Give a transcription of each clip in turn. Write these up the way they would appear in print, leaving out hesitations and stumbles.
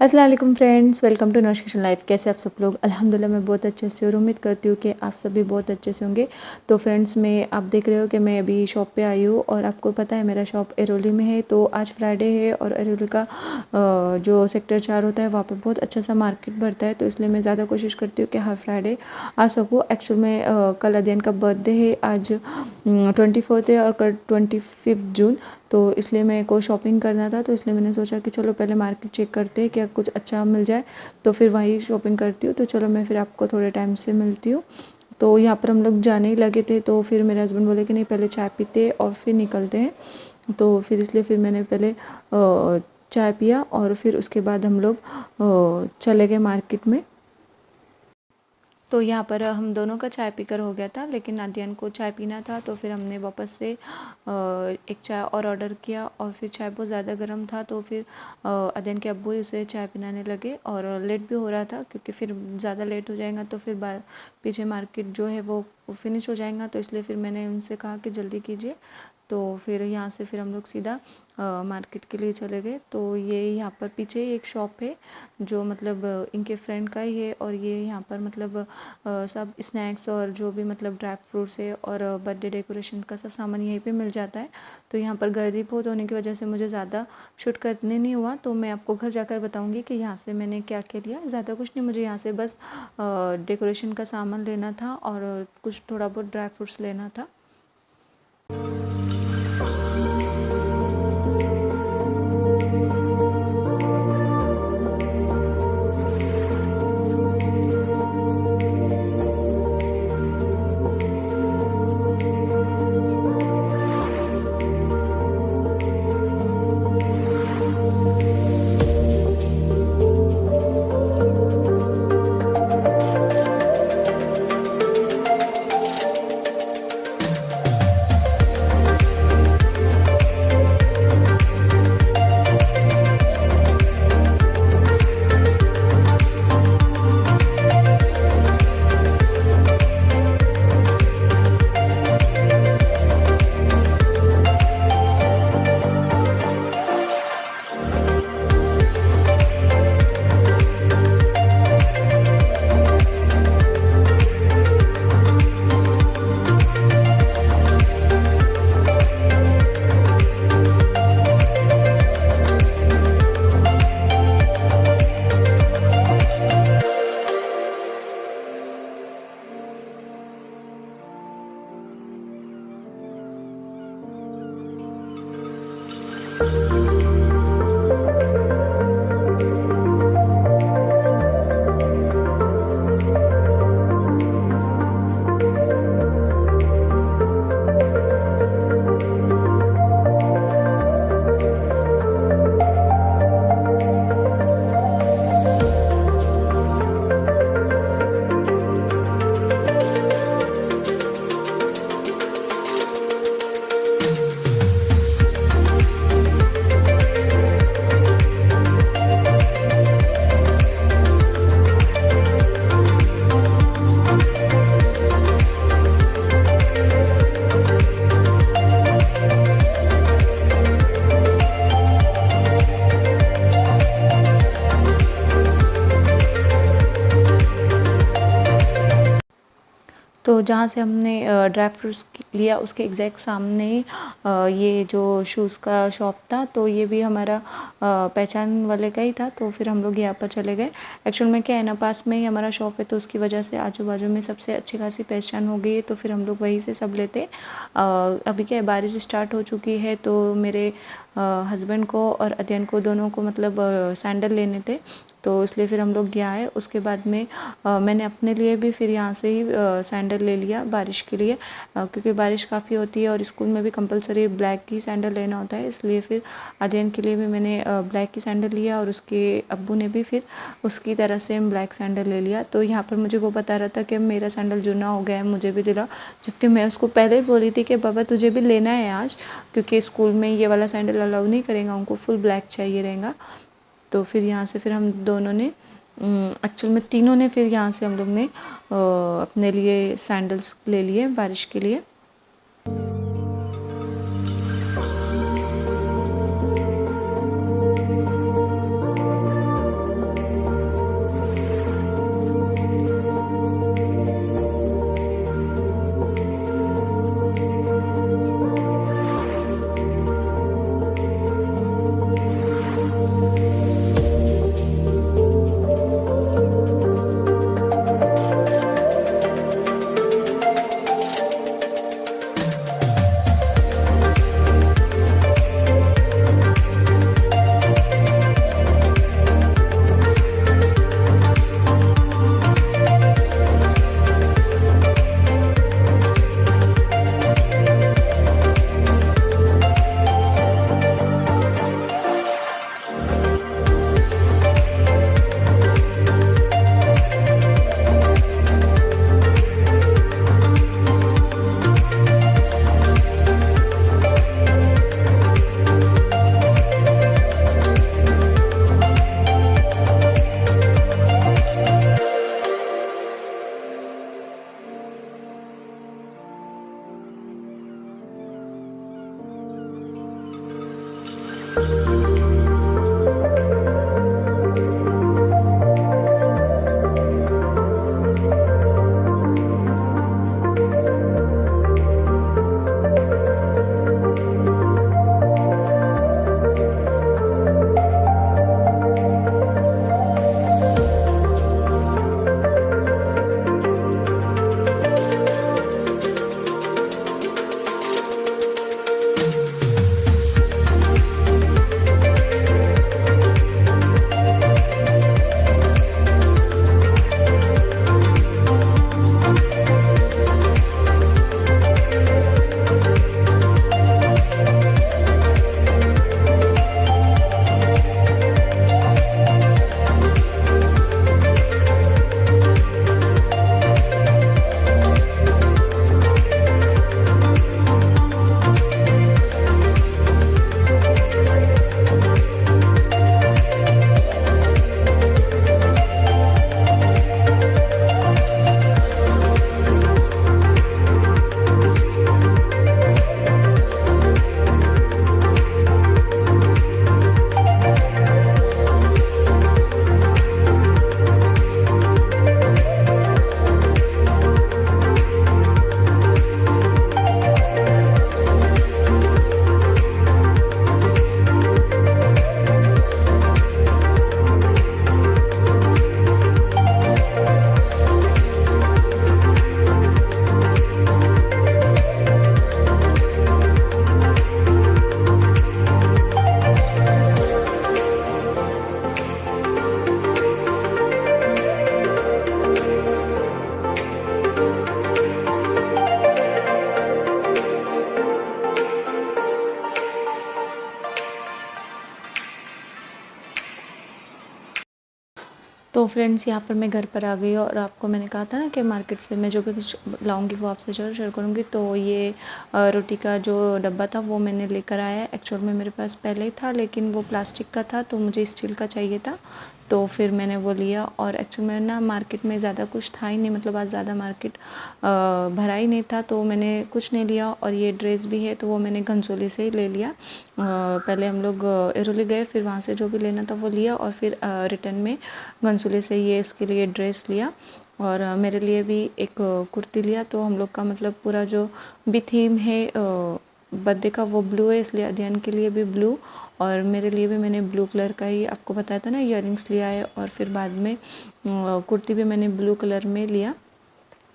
अस्सलाम वालेकुम friends, welcome to Naush kitchen life. कैसे आप सब लोग? अल्हम्दुलिल्लाह मैं बहुत अच्छे से और उम्मीद करती हूँ कि आप सब भी बहुत अच्छे से होंगे। तो फ्रेंड्स, मैं आप देख रहे हो कि मैं अभी शॉप पे आई हूँ और आपको पता है मेरा शॉप एरोली में है। तो आज फ्राइडे है और एरोली का जो सेक्टर 4 होता है वहाँ पर बहुत अच्छा सा मार्केट बढ़ता है। तो इसलिए मैं ज़्यादा कोशिश करती हूँ कि हर फ्राइडे आ सकूँ। एक्चुअल में कल अध्ययन का बर्थडे है, आज 24 है और कल 25 जून। तो इसलिए मेरे को शॉपिंग करना था, तो इसलिए मैंने सोचा कि चलो पहले मार्केट चेक करते हैं, क्या कुछ अच्छा मिल जाए तो फिर वहीं शॉपिंग करती हूँ। तो चलो मैं फिर आपको थोड़े टाइम से मिलती हूँ। तो यहाँ पर हम लोग जाने ही लगे थे, तो फिर मेरे हस्बैंड बोले कि नहीं पहले चाय पीते और फिर निकलते हैं। तो फिर इसलिए फिर मैंने पहले चाय पिया और फिर उसके बाद हम लोग चले गए मार्केट में। तो यहाँ पर हम दोनों का चाय पीकर हो गया था, लेकिन आद्यन को चाय पीना था तो फिर हमने वापस से एक चाय और ऑर्डर किया और फिर चाय बहुत ज़्यादा गर्म था तो फिर आद्यन के अब्बू ही उसे चाय पिलाने लगे। और लेट भी हो रहा था क्योंकि फिर ज़्यादा लेट हो जाएगा तो फिर पीछे मार्केट जो है वो फिनिश हो जाएगा। तो इसलिए फिर मैंने उनसे कहा कि जल्दी कीजिए। तो फिर यहाँ से फिर हम लोग सीधा मार्केट के लिए चले गए। तो ये यहाँ पर पीछे ही एक शॉप है जो मतलब इनके फ्रेंड का ही है और ये यहाँ पर मतलब सब स्नैक्स और जो भी मतलब ड्राई फ्रूट्स है और बर्थडे डेकोरेशन का सब सामान यहीं पे मिल जाता है। तो यहाँ पर गर्दी बहुत होने की वजह से मुझे ज़्यादा शूट करने नहीं हुआ, तो मैं आपको घर जाकर बताऊँगी कि यहाँ से मैंने क्या क्या लिया। ज़्यादा कुछ नहीं, मुझे यहाँ से बस डेकोरेशन का सामान लेना था और कुछ थोड़ा बहुत ड्राई फ्रूट्स लेना था। तो जहाँ से हमने ड्राई फ्रूट्स लिया उसके एग्जैक्ट सामने ही ये जो शूज़ का शॉप था, तो ये भी हमारा पहचान वाले का ही था। तो फिर हम लोग यहाँ पर चले गए। एक्चुअल में क्या है ना, पास में ही हमारा शॉप है तो उसकी वजह से आजू बाजू में सबसे अच्छी खासी पहचान हो गई है, तो फिर हम लोग वहीं से सब लेते। अभी क्या है, बारिश स्टार्ट हो चुकी है तो मेरे हस्बैंड को और अध्ययन को दोनों को मतलब सैंडल लेने थे, तो इसलिए फिर हम लोग गया है। उसके बाद में मैंने अपने लिए भी फिर यहाँ से ही सैंडल ले लिया बारिश के लिए, क्योंकि बारिश काफ़ी होती है और स्कूल में भी कंपलसरी ब्लैक की सैंडल लेना होता है। इसलिए फिर अध्ययन के लिए भी मैंने ब्लैक की सैंडल लिया और उसके अब्बू ने भी फिर उसकी तरह से ब्लैक सैंडल ले लिया। तो यहाँ पर मुझे वो बता रहा था कि मेरा सैंडल जूना हो गया है, मुझे भी दिला, जबकि मैं उसको पहले ही बोली थी कि बाबा तुझे भी लेना है आज, क्योंकि स्कूल में ये वाला सैंडल अलाउ नहीं करेगा, उनको फुल ब्लैक चाहिए रहेगा। तो फिर यहाँ से फिर हम दोनों ने एक्चुअल में तीनों ने फिर यहाँ से हम लोग ने अपने लिए सैंडल्स ले लिए बारिश के लिए। तो फ्रेंड्स यहाँ पर मैं घर पर आ गई हूँ और आपको मैंने कहा था ना कि मार्केट से मैं जो भी कुछ लाऊंगी वो आपसे ज़रूर शेयर करूँगी। तो ये रोटी का जो डब्बा था वो मैंने लेकर आया। एक्चुअल में मेरे पास पहले ही था लेकिन वो प्लास्टिक का था तो मुझे स्टील का चाहिए था, तो फिर मैंने वो लिया। और एक्चुअल में ना मार्केट में ज़्यादा कुछ था ही नहीं, मतलब आज ज़्यादा मार्केट भरा ही नहीं था तो मैंने कुछ नहीं लिया। और ये ड्रेस भी है तो वो मैंने घनसोली से ही ले लिया। पहले हम लोग एरोली गए, फिर वहाँ से जो भी लेना था वो लिया और फिर रिटर्न में घनसोली से ये इसके लिए ड्रेस लिया। और मेरे लिए भी एक कुर्ती लिया। तो हम लोग का मतलब पूरा जो भी थीम है बर्थडे का वो ब्लू है, इसलिए अध्ययन के लिए भी ब्लू और मेरे लिए भी मैंने ब्लू कलर का ही आपको बताया था ना इयररिंग्स लिया है। और फिर बाद में कुर्ती भी मैंने ब्लू कलर में लिया।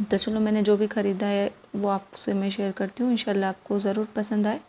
तो चलो मैंने जो भी ख़रीदा है वो आपसे मैं शेयर करती हूँ, इंशाल्लाह आपको ज़रूर पसंद आए।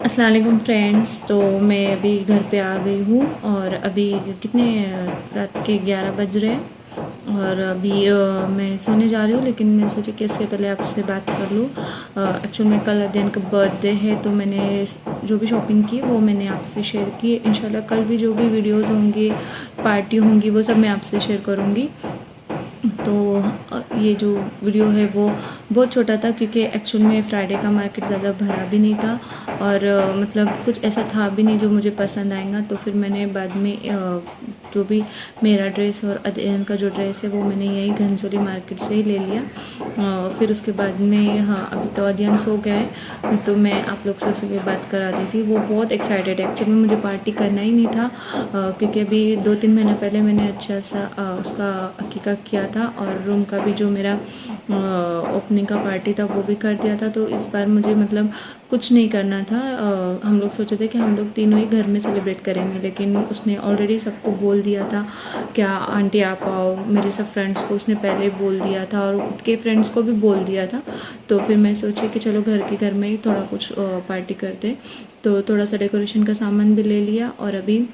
अस्सलाम वालेकुम फ्रेंड्स। तो मैं अभी घर पे आ गई हूँ और अभी कितने रात के 11 बज रहे हैं और अभी मैं सोने जा रही हूँ, लेकिन मैं सोची कि इससे पहले आपसे बात कर लूँ। एक्चुअल में कल अध्ययन का बर्थडे है तो मैंने जो भी शॉपिंग की वो मैंने आपसे शेयर की। इंशाल्लाह कल भी जो भी वीडियोज़ होंगी, पार्टी होंगी, वो सब मैं आपसे शेयर करूँगी। तो ये जो वीडियो है वो बहुत छोटा था क्योंकि एक्चुअल में फ्राइडे का मार्केट ज़्यादा भरा भी नहीं था और मतलब कुछ ऐसा था भी नहीं जो मुझे पसंद आएगा। तो फिर मैंने बाद में जो भी मेरा ड्रेस और अध्ययन का जो ड्रेस है वो मैंने यही घनसोली मार्केट से ही ले लिया। फिर उसके बाद में हाँ अभी तो अध्ययन सो गया है तो मैं आप लोग से सुबह बात करा रही थी। वो बहुत एक्साइटेड है, एक्चुअली में मुझे पार्टी करना ही नहीं था क्योंकि अभी 2-3 महीने पहले मैंने अच्छा सा उसका अकीका किया था और रूम का भी जो मेरा ओपनिंग का पार्टी था वो भी कर दिया था। तो इस बार मुझे मतलब कुछ नहीं करना था। हम लोग सोचे थे कि हम लोग तीनों ही घर में सेलिब्रेट करेंगे, लेकिन उसने ऑलरेडी सबको बोल दिया था क्या आंटी आप आओ। मेरे सब फ्रेंड्स को उसने पहले बोल दिया था और खुद के फ्रेंड्स को भी बोल दिया था। तो फिर मैं सोची कि चलो घर के घर में ही थोड़ा कुछ पार्टी करते। तो थोड़ा सा डेकोरेशन का सामान भी ले लिया और अभी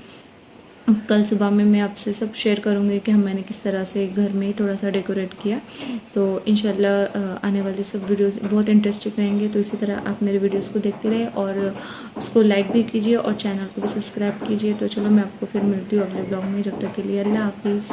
कल सुबह में मैं आपसे सब शेयर करूँगी कि मैंने किस तरह से घर में ही थोड़ा सा डेकोरेट किया। तो इंशाल्लाह आने वाले सब वीडियोस बहुत इंटरेस्टिंग रहेंगे। तो इसी तरह आप मेरे वीडियोस को देखते रहे और उसको लाइक भी कीजिए और चैनल को भी सब्सक्राइब कीजिए। तो चलो मैं आपको फिर मिलती हूँ अगले ब्लॉग में, जब तक के लिए अल्लाह हाफिज़।